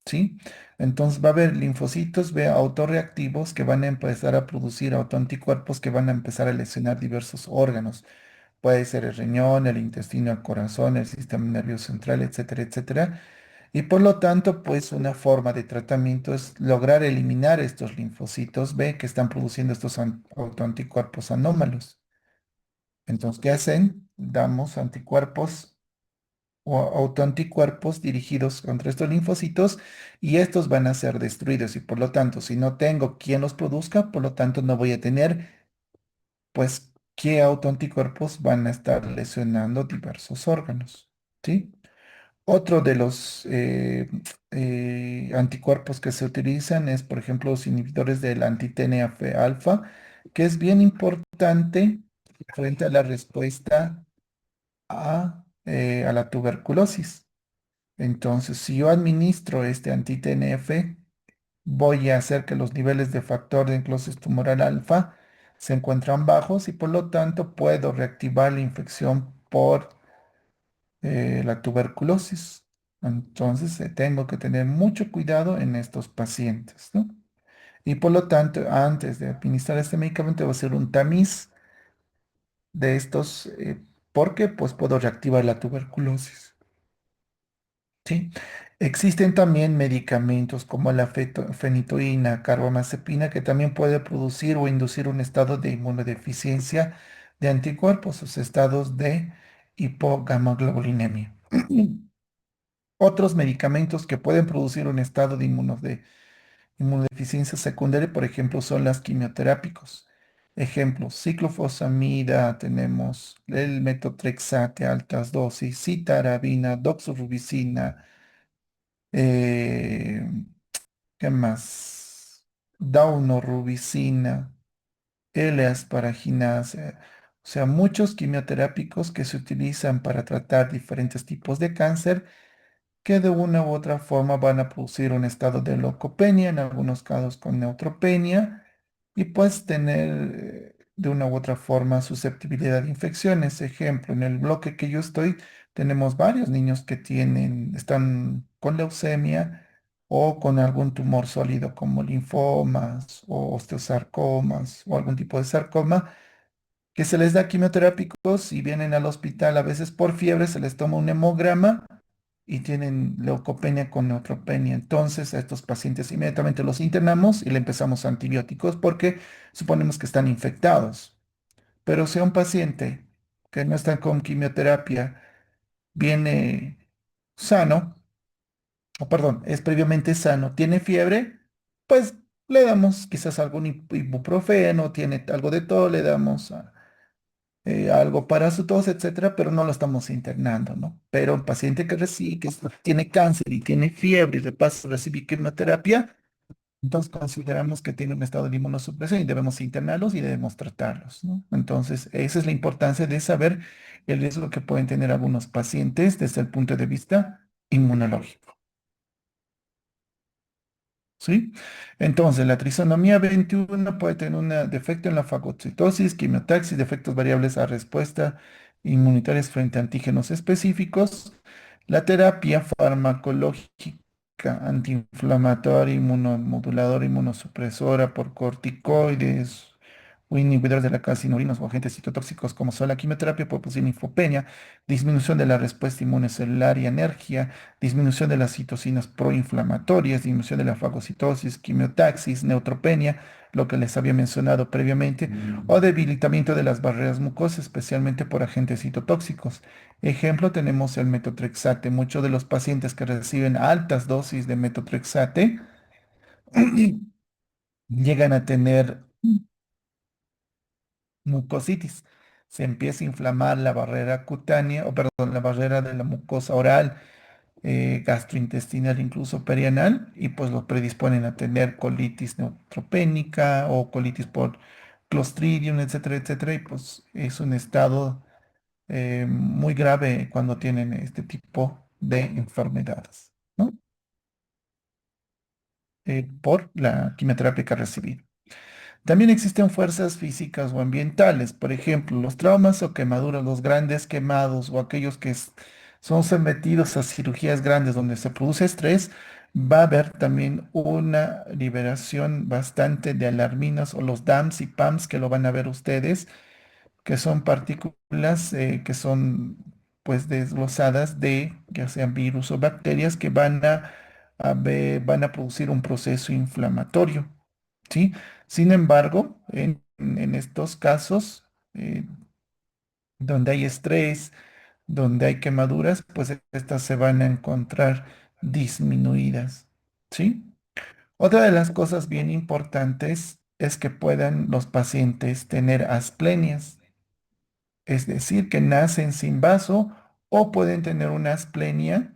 Speaker 2: ¿sí? Entonces va a haber linfocitos B autorreactivos que van a empezar a producir autoanticuerpos que van a empezar a lesionar diversos órganos. Puede ser el riñón, el intestino, el corazón, el sistema nervioso central, etcétera, etcétera. Y por lo tanto, pues una forma de tratamiento es lograr eliminar estos linfocitos B que están produciendo estos autoanticuerpos anómalos. Entonces, ¿qué hacen? Damos anticuerpos o autoanticuerpos dirigidos contra estos linfocitos y estos van a ser destruidos. Y por lo tanto, si no tengo quien los produzca, por lo tanto no voy a tener, pues, qué autoanticuerpos van a estar lesionando diversos órganos. ¿Sí? Otro de los anticuerpos que se utilizan es, por ejemplo, los inhibidores del anti-TNF alfa, que es bien importante frente a la respuesta a la tuberculosis. Entonces, si yo administro este anti-TNF, voy a hacer que los niveles de factor de necrosis tumoral alfa se encuentran bajos y por lo tanto puedo reactivar la infección por la tuberculosis. Entonces, tengo que tener mucho cuidado en estos pacientes, ¿no? Y por lo tanto, antes de administrar este medicamento, voy a hacer un tamiz de estos, porque pues puedo reactivar la tuberculosis, ¿sí? Existen también medicamentos como la fenitoína, carbamazepina, que también puede producir o inducir un estado de inmunodeficiencia de anticuerpos, o sea, estados de hipogamaglobulinemia. Otros medicamentos que pueden producir un estado de inmunodeficiencia secundaria, por ejemplo, son las quimioterápicos. Ejemplo, ciclofosfamida, tenemos el metotrexate a altas dosis, citarabina, doxorubicina, eh, ¿qué más? Daunorubicina, L-asparaginasa, o sea, muchos quimioterápicos que se utilizan para tratar diferentes tipos de cáncer que de una u otra forma van a producir un estado de leucopenia, en algunos casos con neutropenia, y pues tener de una u otra forma susceptibilidad a infecciones. Ejemplo, en el bloque que yo estoy, tenemos varios niños que están con leucemia o con algún tumor sólido como linfomas o osteosarcomas o algún tipo de sarcoma que se les da quimioterápicos y vienen al hospital a veces por fiebre, se les toma un hemograma y tienen leucopenia con neutropenia. Entonces, a estos pacientes inmediatamente los internamos y le empezamos antibióticos porque suponemos que están infectados. Pero si a un paciente que no está con quimioterapia viene sano, o perdón, es previamente sano, tiene fiebre, pues le damos quizás algún ibuprofeno, tiene algo de todo, le damos algo para su tos, etcétera, pero no lo estamos internando, ¿no? Pero un paciente que tiene cáncer y tiene fiebre y de paso recibe quimioterapia, entonces consideramos que tiene un estado de inmunosupresión y debemos internarlos y debemos tratarlos, ¿no? Entonces, esa es la importancia de saber el riesgo que pueden tener algunos pacientes desde el punto de vista inmunológico. ¿Sí? Entonces, la trisonomía 21 puede tener un defecto en la fagocitosis, quimiotaxis, defectos variables a respuesta inmunitarias frente a antígenos específicos. La terapia farmacológica antiinflamatoria, inmunomoduladora, inmunosupresora por corticoides o inhibidores de la calcinurinas o agentes citotóxicos como son la quimioterapia puede producir linfopenia, disminución de la respuesta inmune celular y alergia, disminución de las citocinas proinflamatorias, disminución de la fagocitosis, quimiotaxis, neutropenia, lo que les había mencionado previamente, o debilitamiento de las barreras mucosas, especialmente por agentes citotóxicos. Ejemplo, tenemos el metotrexate. Muchos de los pacientes que reciben altas dosis de metotrexate llegan a tener mucositis. Se empieza a inflamar la barrera cutánea, o perdón, la barrera de la mucosa oral, gastrointestinal, incluso perianal, y pues los predisponen a tener colitis neutropénica o colitis por Clostridium, etcétera, etcétera, y pues es un estado muy grave cuando tienen este tipo de enfermedades, ¿no? Por la quimioterapia que recibido. También existen fuerzas físicas o ambientales, por ejemplo, los traumas o quemaduras, los grandes quemados o aquellos son sometidos a cirugías grandes donde se produce estrés, va a haber también una liberación bastante de alarminas o los DAMs y PAMs que lo van a ver ustedes, que son partículas que son pues desglosadas de ya sean virus o bacterias que van a producir un proceso inflamatorio. ¿Sí? Sin embargo, en estos casos, donde hay estrés, donde hay quemaduras, pues estas se van a encontrar disminuidas, ¿sí? Otra de las cosas bien importantes es que puedan los pacientes tener asplenias, es decir, que nacen sin vaso o pueden tener una asplenia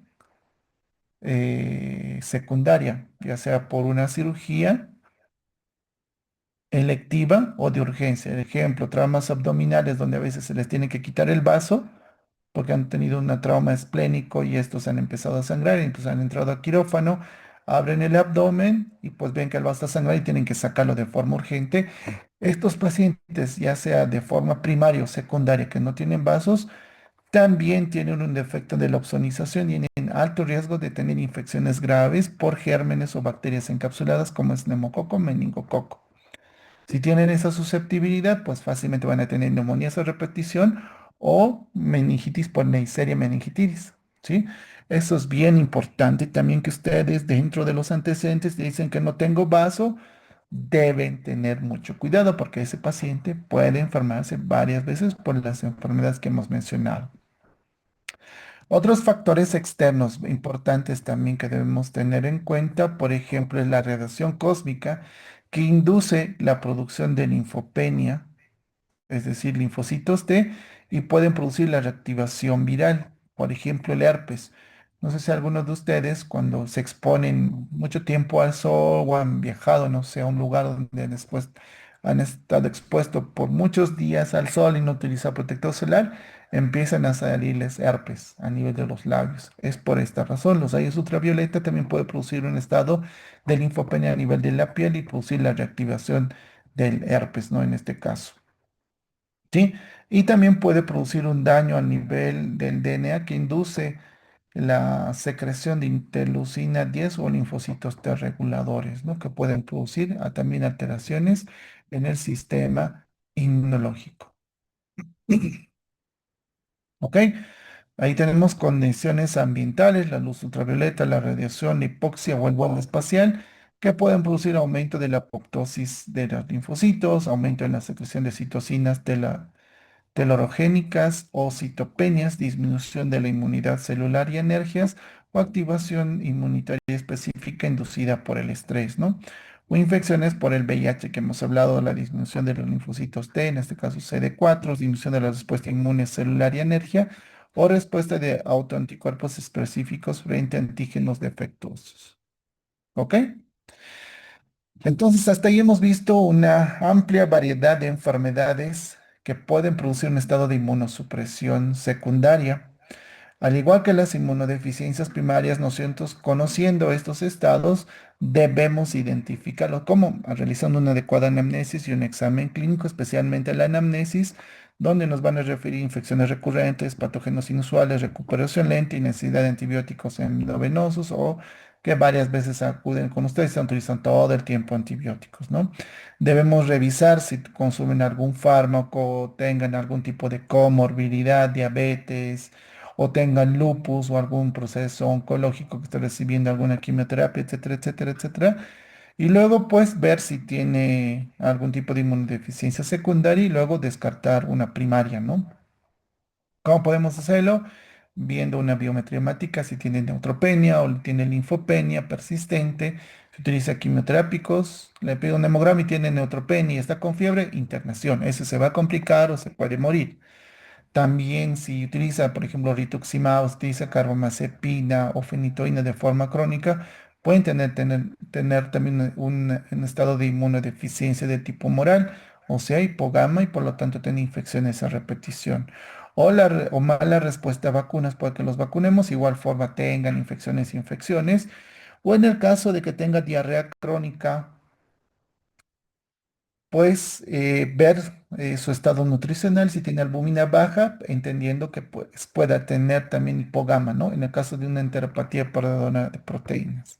Speaker 2: secundaria, ya sea por una cirugía electiva o de urgencia. Por ejemplo, traumas abdominales donde a veces se les tiene que quitar el vaso porque han tenido un trauma esplénico y estos han empezado a sangrar y entonces han entrado a quirófano, abren el abdomen y pues ven que el vaso está sangrando y tienen que sacarlo de forma urgente. Estos pacientes, ya sea de forma primaria o secundaria que no tienen vasos, también tienen un defecto de la opsonización y tienen alto riesgo de tener infecciones graves por gérmenes o bacterias encapsuladas como es neumococo, meningococo. Si tienen esa susceptibilidad, pues fácilmente van a tener neumonías a repetición o meningitis por Neisseria meningitis, ¿sí? Eso es bien importante también que ustedes dentro de los antecedentes dicen que no tengo vaso, deben tener mucho cuidado porque ese paciente puede enfermarse varias veces por las enfermedades que hemos mencionado. Otros factores externos importantes también que debemos tener en cuenta, por ejemplo, es la radiación cósmica que induce la producción de linfopenia, es decir, linfocitos T, y pueden producir la reactivación viral, por ejemplo, el herpes. No sé si algunos de ustedes, cuando se exponen mucho tiempo al sol o han viajado, no sé, a un lugar donde después han estado expuestos por muchos días al sol y no utilizan protector solar, empiezan a salirles herpes a nivel de los labios. Es por esta razón. Los rayos ultravioleta también pueden producir un estado de linfopenia a nivel de la piel y producir la reactivación del herpes, ¿no? En este caso. ¿Sí? Y también puede producir un daño a nivel del DNA que induce la secreción de interleucina 10 o linfocitos T reguladores, ¿no? Que pueden producir también alteraciones en el sistema inmunológico. ¿Ok? Ahí tenemos condiciones ambientales, la luz ultravioleta, la radiación, la hipoxia o el vuelo espacial, que pueden producir aumento de la apoptosis de los linfocitos, aumento en la secreción de citocinas de la telorogénicas o citopenias, disminución de la inmunidad celular y alergias, o activación inmunitaria específica inducida por el estrés, ¿no? O infecciones por el VIH que hemos hablado, la disminución de los linfocitos T, en este caso CD4, disminución de la respuesta inmune celular y alergia, o respuesta de autoanticuerpos específicos frente a antígenos defectuosos. ¿Ok? Entonces, hasta ahí hemos visto una amplia variedad de enfermedades que pueden producir un estado de inmunosupresión secundaria. Al igual que las inmunodeficiencias primarias, nosotros conociendo estos estados debemos identificarlos como realizando una adecuada anamnesis y un examen clínico, especialmente la anamnesis, donde nos van a referir infecciones recurrentes, patógenos inusuales, recuperación lenta y necesidad de antibióticos endovenosos o que varias veces acuden con ustedes y se utilizan todo el tiempo antibióticos, ¿no? Debemos revisar si consumen algún fármaco, tengan algún tipo de comorbilidad, diabetes o tengan lupus o algún proceso oncológico que esté recibiendo alguna quimioterapia, etcétera, etcétera, etcétera. Y luego, pues, ver si tiene algún tipo de inmunodeficiencia secundaria y luego descartar una primaria, ¿no? ¿Cómo podemos hacerlo? Viendo una biometría hemática, si tiene neutropenia o tiene linfopenia persistente, se utiliza quimioterápicos, le pido un hemograma y tiene neutropenia y está con fiebre, internación. Ese se va a complicar o se puede morir. También si utiliza, por ejemplo, rituximab, utiliza carbamazepina o fenitoína de forma crónica, pueden tener también un estado de inmunodeficiencia de tipo moral, o sea, hipogama y por lo tanto tener infecciones a repetición. O mala respuesta a vacunas, puede que los vacunemos, igual forma tengan infecciones. O en el caso de que tenga diarrea crónica, pues ver su estado nutricional, si tiene albúmina baja, entendiendo que pues, pueda tener también hipogama, ¿no? En el caso de una enteropatía perdedora de proteínas.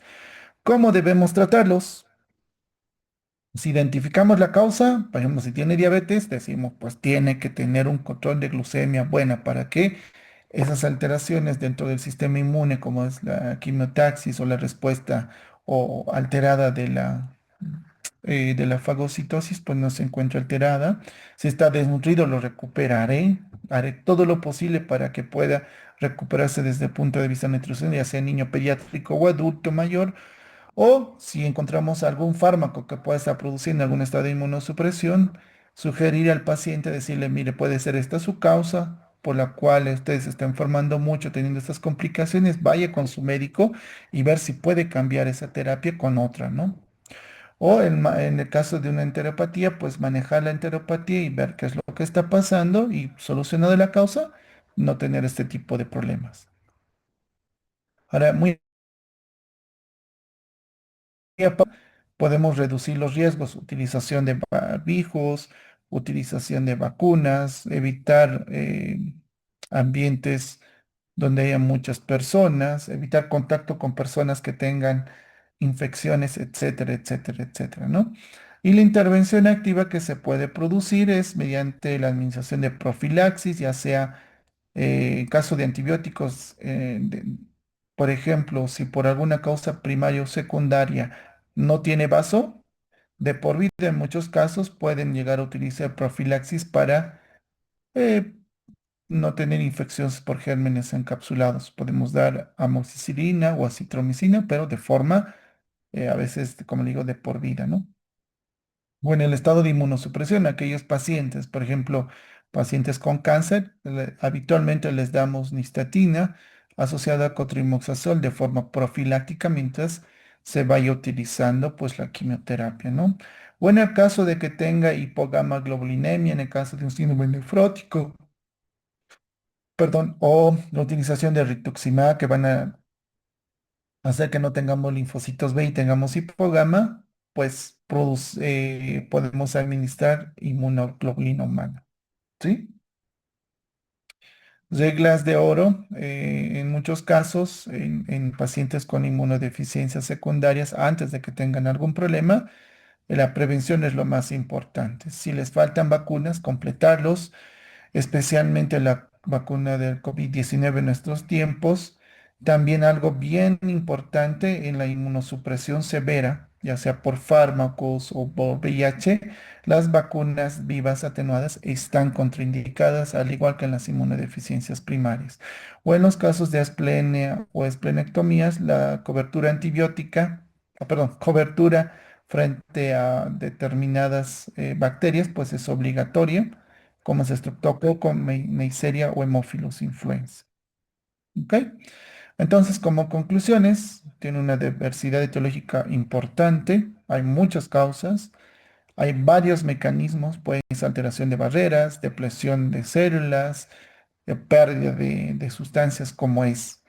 Speaker 2: ¿Cómo debemos tratarlos? Si identificamos la causa, por ejemplo, si tiene diabetes, decimos, pues tiene que tener un control de glucemia buena para que esas alteraciones dentro del sistema inmune, como es la quimiotaxis o la respuesta o alterada de la fagocitosis, pues no se encuentra alterada. Si está desnutrido, lo recuperaré. Haré todo lo posible para que pueda recuperarse desde el punto de vista nutricional, ya sea niño pediátrico o adulto mayor. O si encontramos algún fármaco que pueda estar produciendo algún estado de inmunosupresión, sugerir al paciente, decirle, mire, puede ser esta su causa por la cual usted se está enfermando mucho, teniendo estas complicaciones, vaya con su médico y ver si puede cambiar esa terapia con otra, ¿no? O en el caso de una enteropatía, pues manejar la enteropatía y ver qué es lo que está pasando y solucionado la causa, no tener este tipo de problemas. Ahora, muy podemos reducir los riesgos, utilización de barbijos, utilización de vacunas, evitar ambientes donde haya muchas personas, evitar contacto con personas que tengan infecciones, etcétera, etcétera, etcétera, ¿no? Y la intervención activa que se puede producir es mediante la administración de profilaxis, ya sea en caso de antibióticos, por ejemplo, si por alguna causa primaria o secundaria no tiene vaso, de por vida en muchos casos pueden llegar a utilizar profilaxis para no tener infecciones por gérmenes encapsulados. Podemos dar amoxicilina o acitromicina, pero de forma, a veces, como le digo, de por vida, ¿no? O en el estado de inmunosupresión, aquellos pacientes, por ejemplo, pacientes con cáncer, habitualmente les damos nistatina asociada a cotrimoxazol de forma profiláctica mientras se vaya utilizando pues la quimioterapia, ¿no? O en el caso de que tenga hipogamaglobulinemia, en el caso de un síndrome nefrótico, perdón, o la utilización de rituximab que van a hacer que no tengamos linfocitos B y tengamos hipogama, pues podemos administrar inmunoglobulina humana, ¿sí? Reglas de oro, en muchos casos, en pacientes con inmunodeficiencias secundarias, antes de que tengan algún problema, la prevención es lo más importante. Si les faltan vacunas, completarlos, especialmente la vacuna del COVID-19 en nuestros tiempos. También algo bien importante en la inmunosupresión severa, ya sea por fármacos o por VIH, las vacunas vivas atenuadas están contraindicadas, al igual que en las inmunodeficiencias primarias. O en los casos de asplenia o esplenectomías, la cobertura antibiótica, perdón, cobertura frente a determinadas bacterias, pues es obligatoria como es Streptococcus, Neisseria o Haemophilus influenza. ¿Ok? Entonces, como conclusiones, tiene una diversidad etiológica importante, hay muchas causas, hay varios mecanismos, pues alteración de barreras, depresión de células, de pérdida de sustancias como es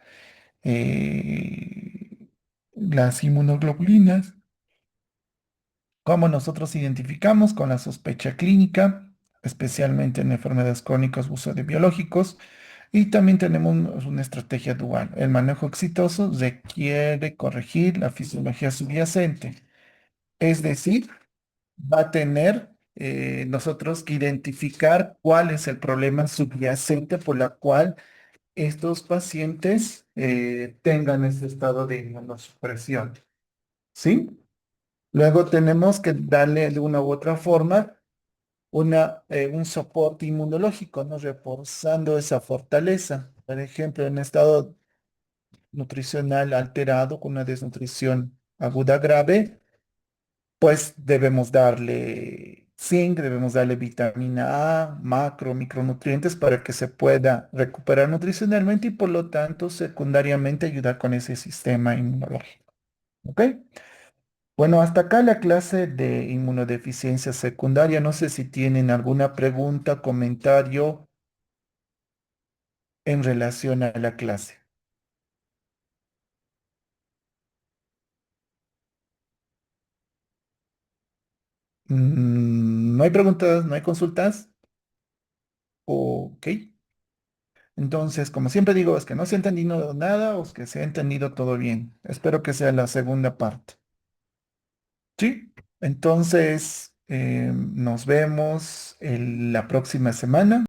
Speaker 2: las inmunoglobulinas. ¿Cómo nosotros identificamos con la sospecha clínica, especialmente en enfermedades crónicas, uso de biológicos? Y también tenemos una estrategia dual. El manejo exitoso requiere corregir la fisiología subyacente, es decir, va a tener nosotros que identificar cuál es el problema subyacente por la cual estos pacientes tengan ese estado de inmunosupresión. ¿Sí? Luego tenemos que darle de una u otra forma un soporte inmunológico, ¿no? Reforzando esa fortaleza. Por ejemplo, en estado nutricional alterado con una desnutrición aguda grave, pues debemos darle zinc, debemos darle vitamina A, macro, micronutrientes para que se pueda recuperar nutricionalmente y por lo tanto secundariamente ayudar con ese sistema inmunológico. ¿Ok? Bueno, hasta acá la clase de inmunodeficiencia secundaria. No sé si tienen alguna pregunta, comentario en relación a la clase. ¿No hay preguntas? ¿No hay consultas? Ok. Entonces, como siempre digo, es que no se ha entendido nada o es que se ha entendido todo bien. Espero que sea la segunda parte. Sí. Entonces, nos vemos la próxima semana.